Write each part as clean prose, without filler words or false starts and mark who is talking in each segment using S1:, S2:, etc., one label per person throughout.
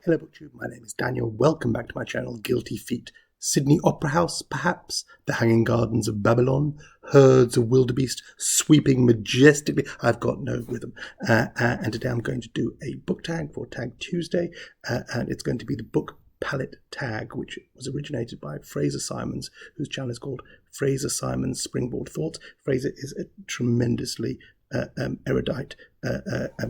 S1: Hello BookTube, my name is Daniel. Welcome back to my channel, Guilty Feet. Sydney Opera House, perhaps? The Hanging Gardens of Babylon? Herds of wildebeest sweeping majestically? I've got no rhythm. And today I'm going to do a book tag for Tag Tuesday, and it's going to be the Book Palate Tag, which was originated by Fraser Simons, whose channel is called Fraser Simons Springboard Thought. Fraser is a tremendously erudite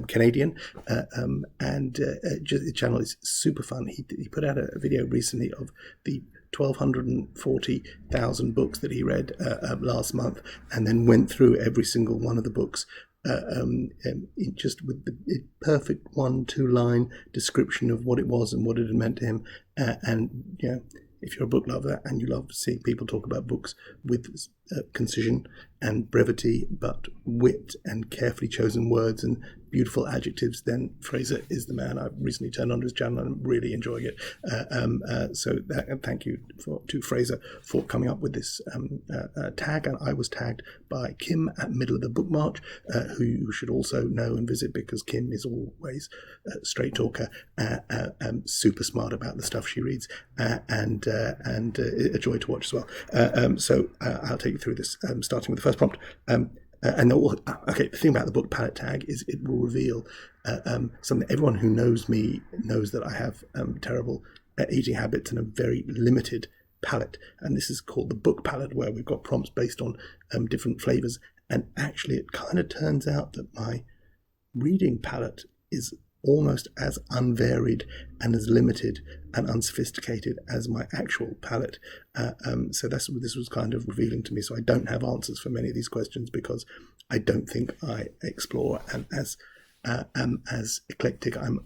S1: Canadian, and the channel is super fun. He put out a video recently of the 1,240,000 books that he read last month, and then went through every single one of the books just with the perfect 1-2 line description of what it was and what it had meant to him. And you know, if you're a book lover and you love seeing people talk about books with concision and brevity, but wit and carefully chosen words and beautiful adjectives, then Fraser is the man. I've recently turned on his channel and I'm really enjoying it. Thank you to Fraser for coming up with this tag. And I was tagged by Kim at Middle of the Book March, who you should also know and visit, because Kim is always a straight talker, super smart about the stuff she reads, and a joy to watch as well. So I'll take you through this, starting with the first prompt. The thing about the Book Palate Tag is it will reveal something. Everyone who knows me knows that I have terrible eating habits and a very limited palate, and this is called the Book Palate, where we've got prompts based on different flavors. And actually it kind of turns out that my reading palate is almost as unvaried and as limited and unsophisticated as my actual palate. So this was kind of revealing to me. So I don't have answers for many of these questions, because I don't think I explore and am as eclectic. I'm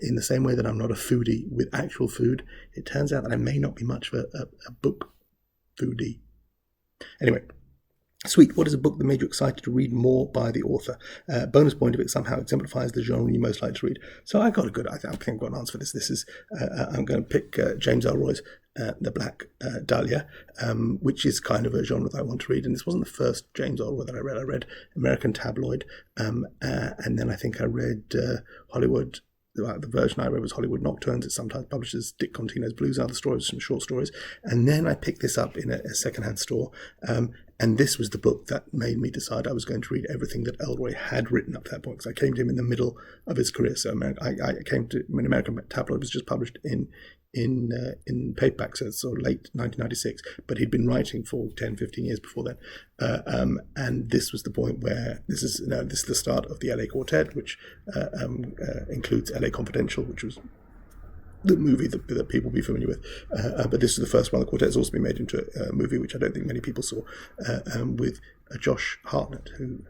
S1: in the same way that I'm not a foodie with actual food. It turns out that I may not be much of a book foodie. Anyway. Sweet. What is a book that made you excited to read more by the author? Bonus point if it somehow exemplifies the genre you most like to read. So I think I've got an answer for this. This is, I'm going to pick James Ellroy's The Black Dahlia, which is kind of a genre that I want to read. And this wasn't the first James Ellroy that I read. I read American Tabloid, and then I think I read Hollywood. The version I read was Hollywood Nocturnes. It sometimes publishes Dick Contino's Blues, other stories, some short stories. And then I picked this up in a secondhand store. And this was the book that made me decide I was going to read everything that Ellroy had written up to that point, because I came to him in the middle of his career. So I came to when American Tabloid was just published in paperback, so it's sort of late 1996, but he'd been writing for 10-15 years before then, and this was the point where this is the start of the LA Quartet, which includes LA Confidential, which was the movie that people will be familiar with, but this is the first one. The quartet has also been made into a movie, which I don't think many people saw, with Josh Hartnett, who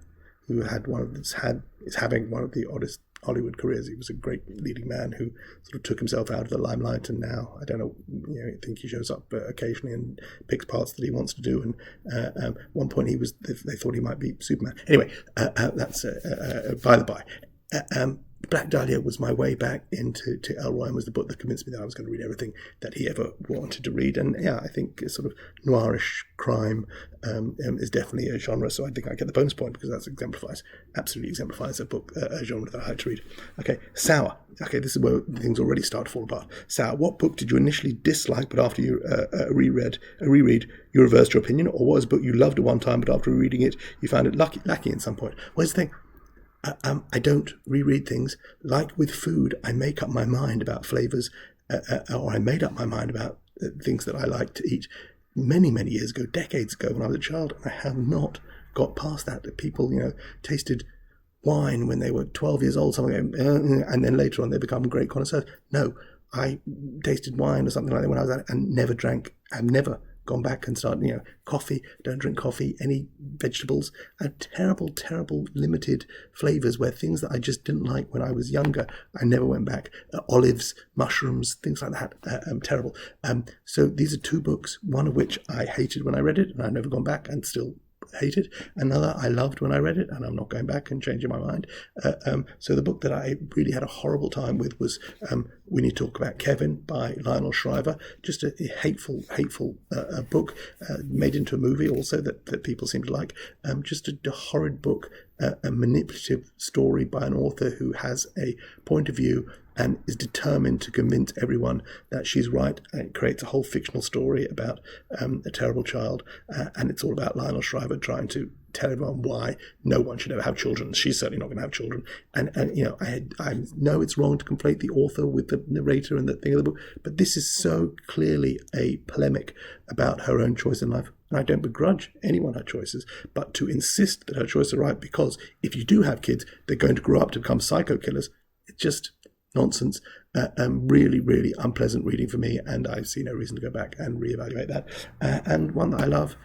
S1: is having one of the oddest Hollywood careers. He was a great leading man who sort of took himself out of the limelight, and now I don't know. I think he shows up occasionally and picks parts that he wants to do. And at one point, they thought he might be Superman. Anyway, that's by the by. Black Dahlia was my way back into Ellroy, and was the book that convinced me that I was going to read everything that he ever wanted to read. And yeah, I think sort of noirish crime is definitely a genre, so I think I get the bonus point, because that absolutely exemplifies a genre that I like to read. Okay, Sour. Okay, this is where things already start to fall apart. Sour. What book did you initially dislike, but after you reread, you reversed your opinion? Or what was a book you loved at one time, but after rereading it, you found it lacking at some point? Where's the thing? I don't reread things. Like with food, I make up my mind about flavors, or I made up my mind about things that I like to eat many, many years ago, decades ago, when I was a child, and I have not got past that. People, tasted wine when they were 12 years old, something, and then later on they become great connoisseurs. No, I tasted wine or something like that when I was at, and never drank. I've never gone back and started, coffee, don't drink coffee, any vegetables, terrible limited flavors, where things that I just didn't like when I was younger, I never went back. Olives, mushrooms, things like that, terrible. So these are two books, one of which I hated when I read it, and I've never gone back and still hated. Another I loved when I read it, and I'm not going back and changing my mind. So the book that I really had a horrible time with was We Need to Talk About Kevin by Lionel Shriver. Just a hateful book, made into a movie also that people seem to like. Just a horrid book, a manipulative story by an author who has a point of view and is determined to convince everyone that she's right. And it creates a whole fictional story about a terrible child, and it's all about Lionel Shriver trying to tell everyone why no one should ever have children. She's certainly not going to have children. And I know it's wrong to conflate the author with the narrator and the thing of the book, but this is so clearly a polemic about her own choice in life. And I don't begrudge anyone her choices, but to insist that her choices are right because if you do have kids, they're going to grow up to become psycho killers, it's just nonsense. Really, really unpleasant reading for me, and I see no reason to go back and reevaluate that. And one that I love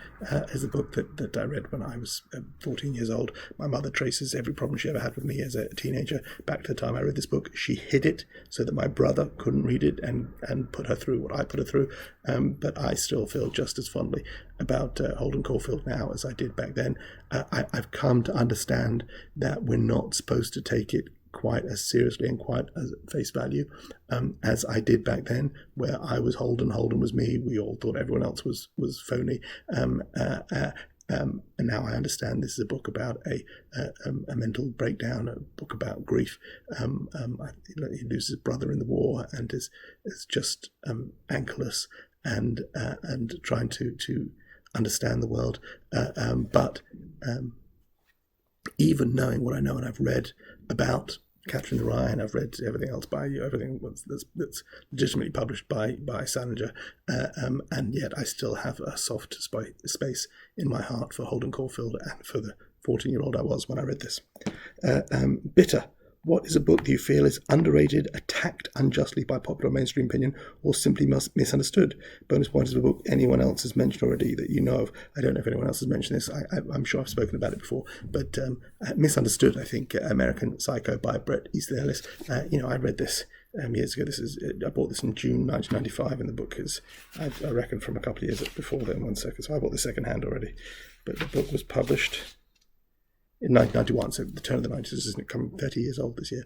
S1: is a book that I read when I was 14 years old. My mother traces every problem she ever had with me as a teenager back to the time I read this book. She hid it so that my brother couldn't read it and put her through what I put her through. But I still feel just as fondly about Holden Caulfield now as I did back then. I've come to understand that we're not supposed to take it quite as seriously and quite as face value as I did back then, where I was Holden was me. We all thought everyone else was phony. And now I understand this is a book about a mental breakdown, a book about grief. He loses his brother in the war and is just anchorless and trying to understand the world. But even knowing what I know, and I've read about Catherine the Rye, and I've read everything else by you, everything that's legitimately published by Salinger, and yet I still have a soft space in my heart for Holden Caulfield and for the 14-year-old I was when I read this. Bitter. What is a book that you feel is underrated, attacked unjustly by popular mainstream opinion, or simply misunderstood? Bonus point is a book anyone else has mentioned already that you know of. I don't know if anyone else has mentioned this. I'm sure I've spoken about it before. But misunderstood, I think, American Psycho by Bret Easton Ellis. I read this years ago. I bought this in June 1995, and the book is, I reckon, from a couple of years before then, 1 second. So I bought the second hand already. But the book was published in 1991, so the turn of the 90s, isn't it? Coming 30 years old this year.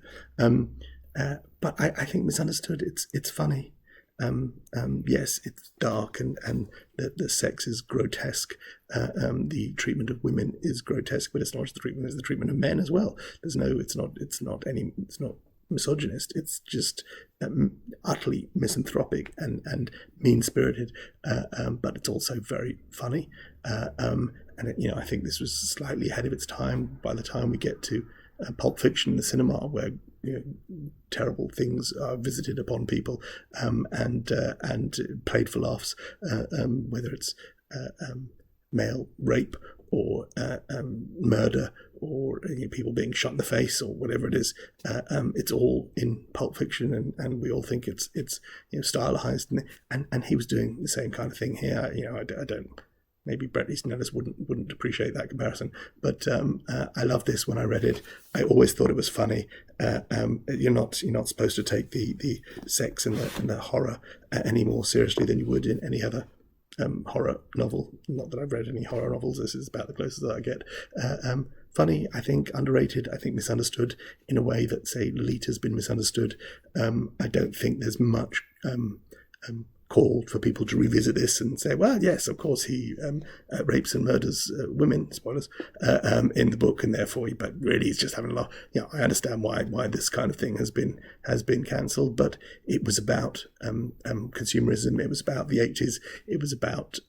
S1: But I think misunderstood. It's funny. Yes, it's dark, and the sex is grotesque. The treatment of women is grotesque, but it's not just the treatment; it's the treatment of men as well. It's not misogynist. It's just utterly misanthropic and mean-spirited. But it's also very funny. And I think this was slightly ahead of its time by the time we get to Pulp Fiction in the cinema, where terrible things are visited upon people and played for laughs, whether it's male rape or murder or people being shot in the face or whatever it is. It's all in Pulp Fiction, and we all think it's stylized, and he was doing the same kind of thing here. I don't. Maybe Bret Easton Ellis wouldn't appreciate that comparison, but I loved this when I read it. I always thought it was funny. You're not supposed to take the sex and the horror any more seriously than you would in any other horror novel. Not that I've read any horror novels. This is about the closest that I get. Funny, I think underrated. I think misunderstood in a way that, say, Lolita's been misunderstood. I don't think there's much called for people to revisit this and say, well, yes, of course he rapes and murders women, spoilers, in the book, and therefore, but really he's just having a laugh. I understand why this kind of thing has been cancelled, but it was about consumerism. It was about the 80s. It was about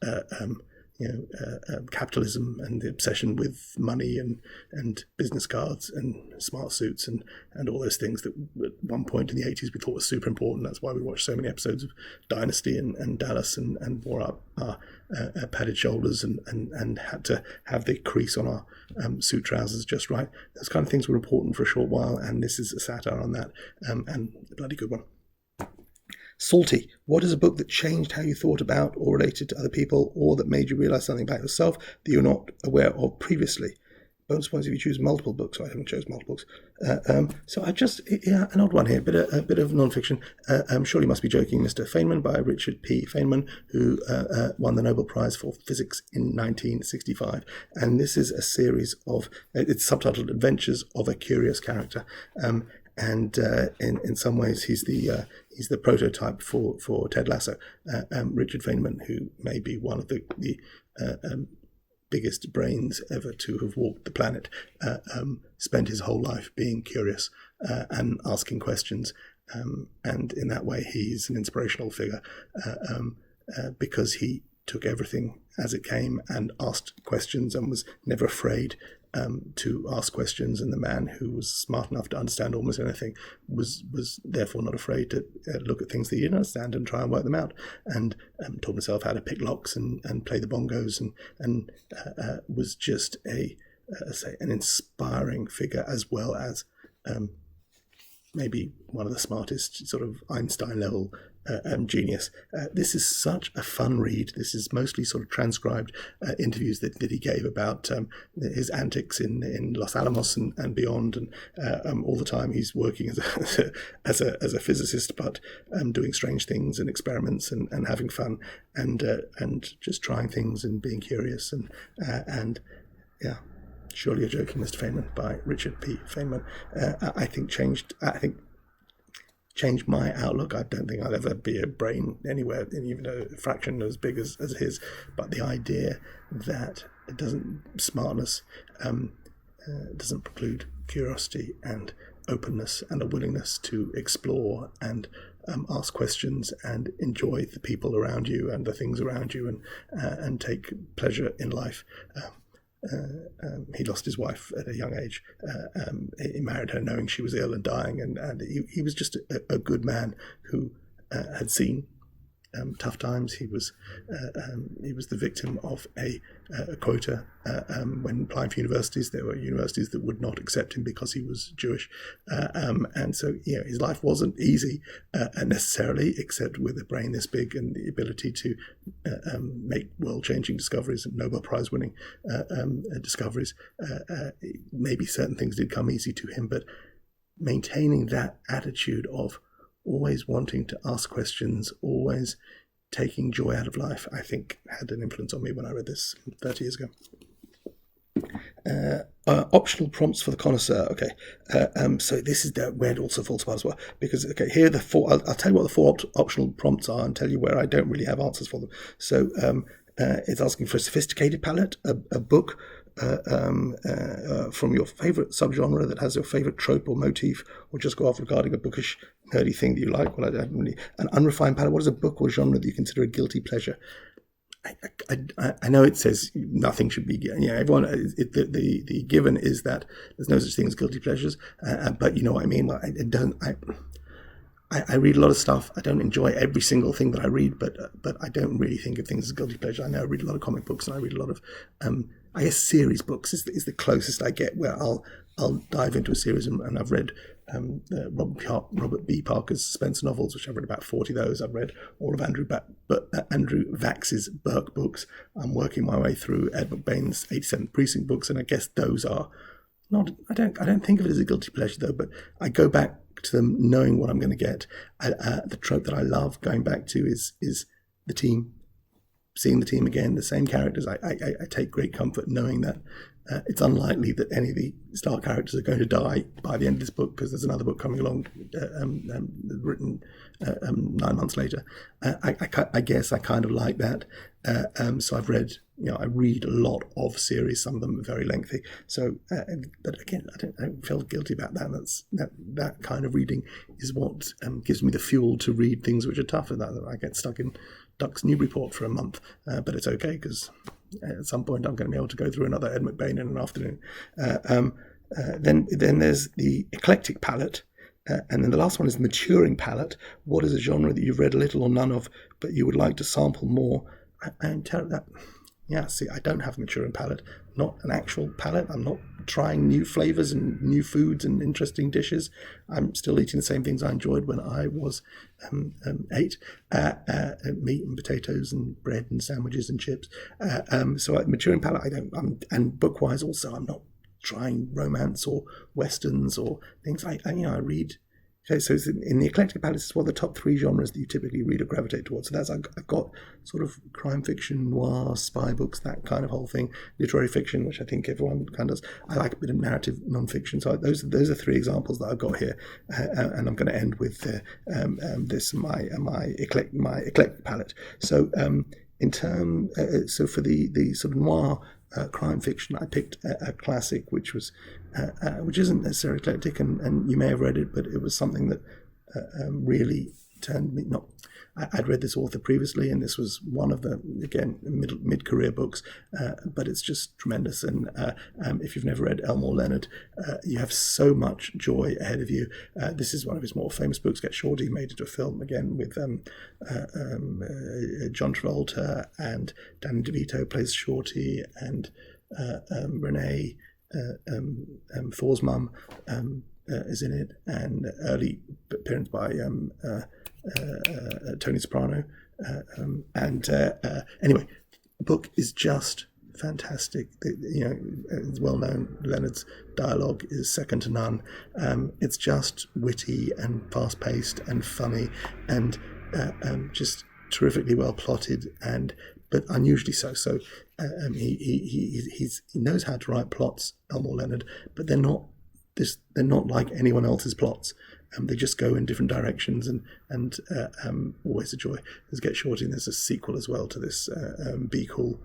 S1: capitalism and the obsession with money and business cards and smart suits and all those things that at one point in the 80s we thought was super important. That's why we watched so many episodes of Dynasty and Dallas and wore our padded shoulders and had to have the crease on our suit trousers just right. Those kind of things were important for a short while, and this is a satire on that, and a bloody good one. Salty. What is a book that changed how you thought about or related to other people, or that made you realise something about yourself that you were not aware of previously? Bonus points if you choose multiple books. So I haven't chosen multiple books. So I just, an odd one here, a bit of non-fiction. Surely Must Be Joking, Mr. Feynman by Richard P. Feynman, who won the Nobel Prize for Physics in 1965. And this is a series of, it's subtitled Adventures of a Curious Character. And in some ways, he's the prototype for Ted Lasso. Richard Feynman, who may be one of the biggest brains ever to have walked the planet, spent his whole life being curious and asking questions. And in that way, he's an inspirational figure because he took everything as it came and asked questions and was never afraid to ask questions. And the man who was smart enough to understand almost anything was therefore not afraid to look at things that he didn't understand and try and work them out, and taught himself how to pick locks and play the bongos, and was just an inspiring figure, as well as maybe one of the smartest, sort of Einstein-level genius. This is such a fun read. This is mostly sort of transcribed interviews that he gave about his antics in Los Alamos and beyond, and all the time he's working as a physicist, but doing strange things and experiments and having fun and just trying things and being curious and yeah. Surely You're Joking, Mr. Feynman, by Richard P. Feynman, I think changed my outlook. I don't think I'll ever be a brain anywhere, even a fraction as big as his. But the idea that smartness doesn't preclude curiosity and openness and a willingness to explore and ask questions and enjoy the people around you and the things around you and take pleasure in life. He lost his wife at a young age. He married her knowing she was ill and dying, and he was just a good man who had seen tough times. He was the victim of a quota when applying for universities. There were universities that would not accept him because he was Jewish, and so his life wasn't easy necessarily, except with a brain this big and the ability to make world-changing discoveries and Nobel Prize-winning discoveries. Maybe certain things did come easy to him, but maintaining that attitude of always wanting to ask questions, always taking joy out of life, I think had an influence on me when I read this 30 years ago. Optional prompts for the connoisseur. Okay, so this is where it also falls apart as well, because here are the four. I'll tell you what the four optional prompts are and tell you where I don't really have answers for them. So it's asking for a sophisticated palette, a book from your favourite subgenre that has your favourite trope or motif, or just go off regarding a bookish, nerdy thing that you like. Well, I don't really. An unrefined palette. What is a book or genre that you consider a guilty pleasure? I know it says nothing should be. Everyone. The given is that there's no such thing as guilty pleasures. But you know what I mean. Like, I read a lot of stuff. I don't enjoy every single thing that I read, but I don't really think of things as guilty pleasure. I know I read a lot of comic books, and I read a lot of, I guess, series books is the closest I get where I'll dive into a series, and I've read Robert B. Parker's suspense novels, which I've read about 40 of those. I've read all of Andrew Vax's Burke books. I'm working my way through Ed McBain's 87th Precinct books, and I guess those are not. I don't think of it as a guilty pleasure though, but I go back to them knowing what I'm going to get. The trope that I love going back to is the team, seeing the team again, the same characters. I take great comfort knowing that it's unlikely that any of the star characters are going to die by the end of this book, because there's another book coming along written 9 months later. I guess I kind of like that. So I've read, I read a lot of series. Some of them are very lengthy. So, but again, I don't feel guilty about that. That kind of reading is what gives me the fuel to read things which are tougher. That I get stuck in Duck's Newburyport for a month, but it's okay because at some point I'm going to be able to go through another Ed McBain in an afternoon. Then there's the eclectic palette. And then the last one is the maturing palette. What is a genre that you've read little or none of, but you would like to sample more? And tell that. Yeah, see, I don't have a maturing palette, not an actual palette. I'm not trying new flavors and new foods and interesting dishes. I'm still eating the same things I enjoyed when I was 8, meat and potatoes and bread and sandwiches and chips. So a maturing palette, I don't. And book-wise also, I'm not trying romance or westerns or things. I read. Okay, so in the eclectic palette, it's one of the top 3 genres that you typically read or gravitate towards. So that's I've got sort of crime fiction, noir, spy books, that kind of whole thing. Literary fiction, which I think everyone kind of does. I like a bit of narrative non-fiction. So those are 3 examples that I've got here, and I'm going to end with this my eclectic palette. So so for the sort of noir crime fiction, I picked a classic which isn't necessarily eclectic, and you may have read it, but it was something that really turned me. Not, I'd read this author previously, and this was one of the, again, mid-career books, but it's just tremendous. And if you've never read Elmore Leonard, you have so much joy ahead of you. This is one of his more famous books. Get Shorty made into a film again with John Travolta, and Danny DeVito plays Shorty, and Renee, Thor's mum, is in it, and early appearance by Tony Soprano. Anyway, the book is just fantastic. It's well known. Leonard's dialogue is second to none. It's just witty and fast paced and funny, and just terrifically well plotted, but unusually so. So he knows how to write plots, Elmore Leonard, but they're not like anyone else's plots. They just go in different directions, and always a joy. There's Get Shorty, and there's a sequel as well to this, Be Cool,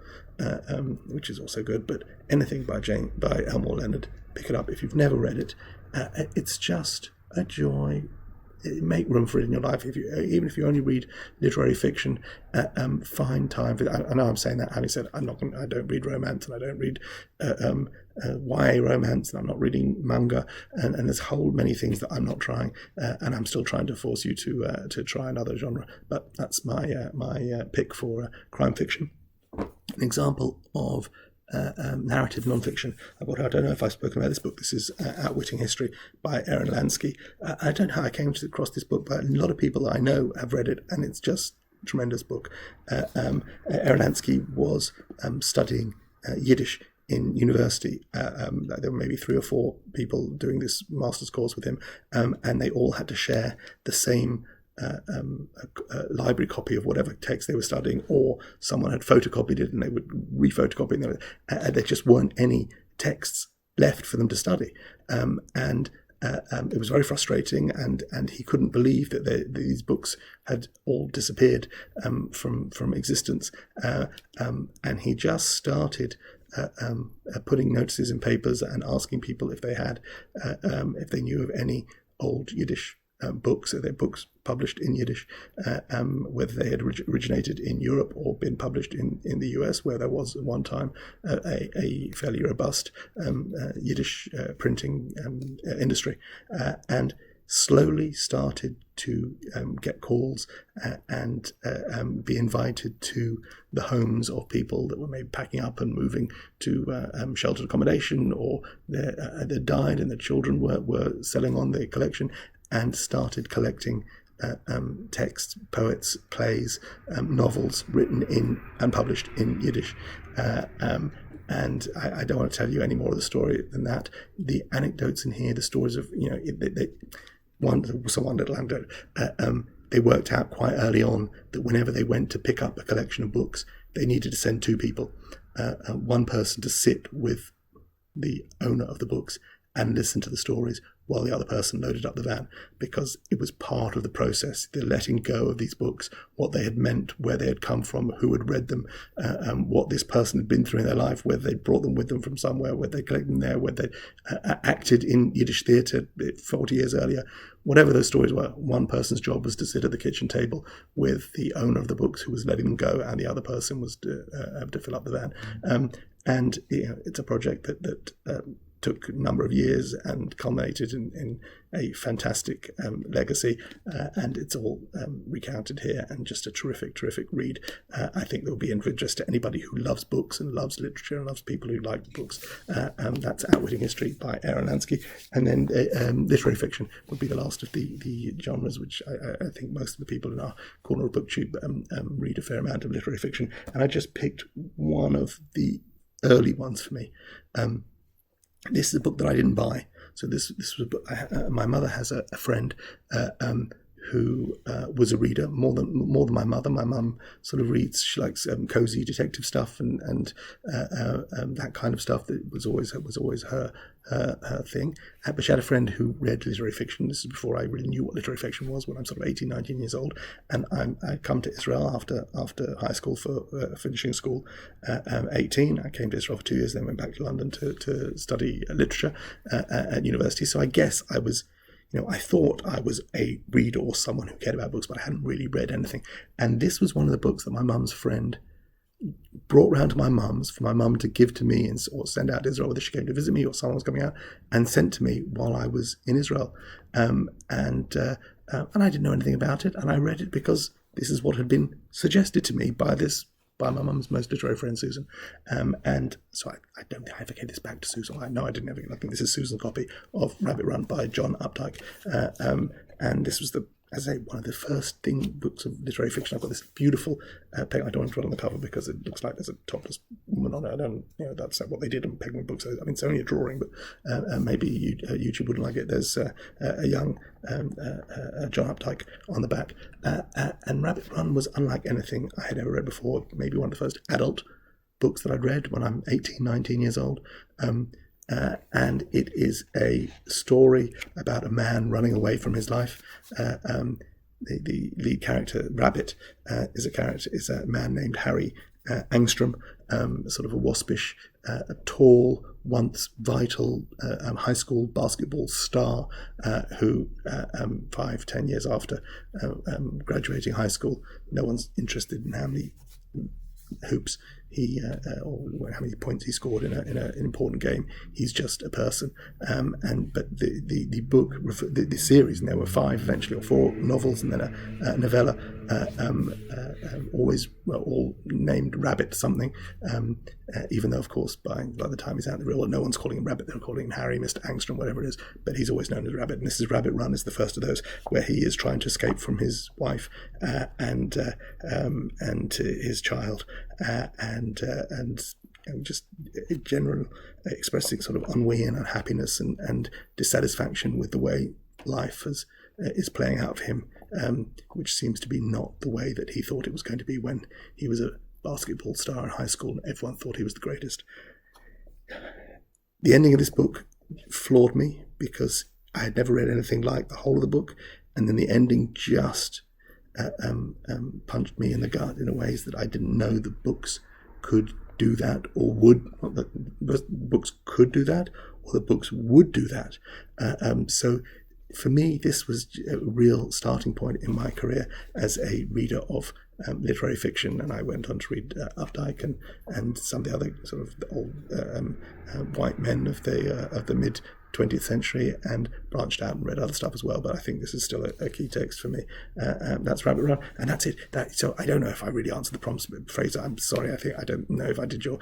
S1: which is also good. But anything by Elmore Leonard, pick it up if you've never read it. It's just a joy. Make room for it in your life. Even if you only read literary fiction, find time for it. I know I'm saying that, having said I don't read romance, and I don't read YA romance, and I'm not reading manga, and there's whole many things that I'm not trying, and I'm still trying to force you to try another genre. But that's my pick for crime fiction. An example of narrative non-fiction. I don't know if I've spoken about this book. This is Outwitting History by Aaron Lansky. I don't know how I came across this book, but a lot of people that I know have read it, and it's just a tremendous book. Aaron Lansky was studying Yiddish in university. There were maybe 3 or 4 people doing this master's course with him, and they all had to share the same library copy of whatever text they were studying, or someone had photocopied it and they would re-photocopy it. There just weren't any texts left for them to study, and it was very frustrating, and he couldn't believe that these books had all disappeared from existence, and he just started putting notices in papers and asking people if they knew of any old Yiddish books published in Yiddish, whether they had originated in Europe or been published in the US, where there was at one time a fairly robust Yiddish printing industry, and slowly started to get calls and be invited to the homes of people that were maybe packing up and moving to sheltered accommodation, or they died and the children were selling on their collection, and started collecting texts, poets, plays, novels written in and published in Yiddish. And I don't want to tell you any more of the story than that. The anecdotes in here, the stories of, one little anecdote, they worked out quite early on that whenever they went to pick up a collection of books, they needed to send 2 people, one person to sit with the owner of the books and listen to the stories while the other person loaded up the van, because it was part of the process, the letting go of these books, what they had meant, where they had come from, who had read them, what this person had been through in their life, whether they brought them with them from somewhere, whether they collected them there, whether they acted in Yiddish theatre 40 years earlier. Whatever those stories were, one person's job was to sit at the kitchen table with the owner of the books, who was letting them go, and the other person was to fill up the van. And it's a project that took a number of years and culminated in a fantastic legacy, and it's all recounted here, and just a terrific read. I think that will be of interest to anybody who loves books and loves literature and loves people who like books. That's Outwitting History by Aaron Lansky. And then literary fiction would be the last of the genres, which I think most of the people in our corner of BookTube read a fair amount of literary fiction. And I just picked one of the early ones for me. This is a book that I didn't buy. So this was a book. My mother has a friend who was a reader more than my mother. My mum sort of reads. She likes cozy detective stuff and that kind of stuff. That was always her thing. But she had a friend who read literary fiction. This is before I really knew what literary fiction was, when I'm sort of 18, 19 years old. And I come to Israel after high school for finishing school. 18, I came to Israel for 2 years, then went back to London to study literature at university. So I guess I was I thought I was a reader or someone who cared about books, but I hadn't really read anything. And this was one of the books that my mum's friend brought round to my mum's for my mum to give to me or send out to Israel, whether she came to visit me or someone was coming out, and sent to me while I was in Israel. And I didn't know anything about it, and I read it because this is what had been suggested to me by my mum's most literary friend, Susan. And so I don't think I ever gave this back to Susan. I know I didn't ever. I think this is Susan's copy of Rabbit Run by John Updike. And this was as I say, one of the first books of literary fiction. I've got this beautiful peg. I don't want to draw on the cover because it looks like there's a topless woman on it. I don't, that's what they did on Penguin books. I mean, it's only a drawing, but maybe YouTube wouldn't like it. There's a young John Updike on the back. And Rabbit Run was unlike anything I had ever read before. Maybe one of the first adult books that I'd read when I'm 18, 19 years old. And it is a story about a man running away from his life. The lead character, Rabbit, is a man named Harry Angstrom, sort of a waspish, tall, once vital high school basketball star who 5-10 years after graduating high school, no one's interested in how many hoops or how many points he scored in an important game. He's just a person. But the book, the series, and there were 5 eventually, or 4 novels, and then a novella, all named Rabbit something. Even though, of course, by the time he's out in the real world, no one's calling him Rabbit. They're calling him Harry, Mr. Angstrom, whatever it is. But he's always known as Rabbit. And this is Rabbit Run, is the first of those, where he is trying to escape from his wife and his child, and just in general expressing sort of ennui and unhappiness and dissatisfaction with the way life is playing out for him, which seems to be not the way that he thought it was going to be when he was a basketball star in high school and everyone thought he was the greatest. The ending of this book floored me because I had never read anything like the whole of the book, and then the ending just punched me in the gut in ways that I didn't know the books could do that, or would. Not that books could do that, or the books would do that. So for me, this was a real starting point in my career as a reader of literary fiction, and I went on to read Updike and some of the other sort of old white men of the mid 20th century, and branched out and read other stuff as well. But I think this is still a key text for me. That's Rabbit Run, and that's it. So I don't know if I really answered the prompts, Fraser. I'm sorry. I don't know if I did your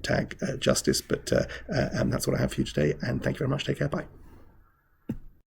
S1: tag justice, but that's what I have for you today. And thank you very much. Take care. Bye.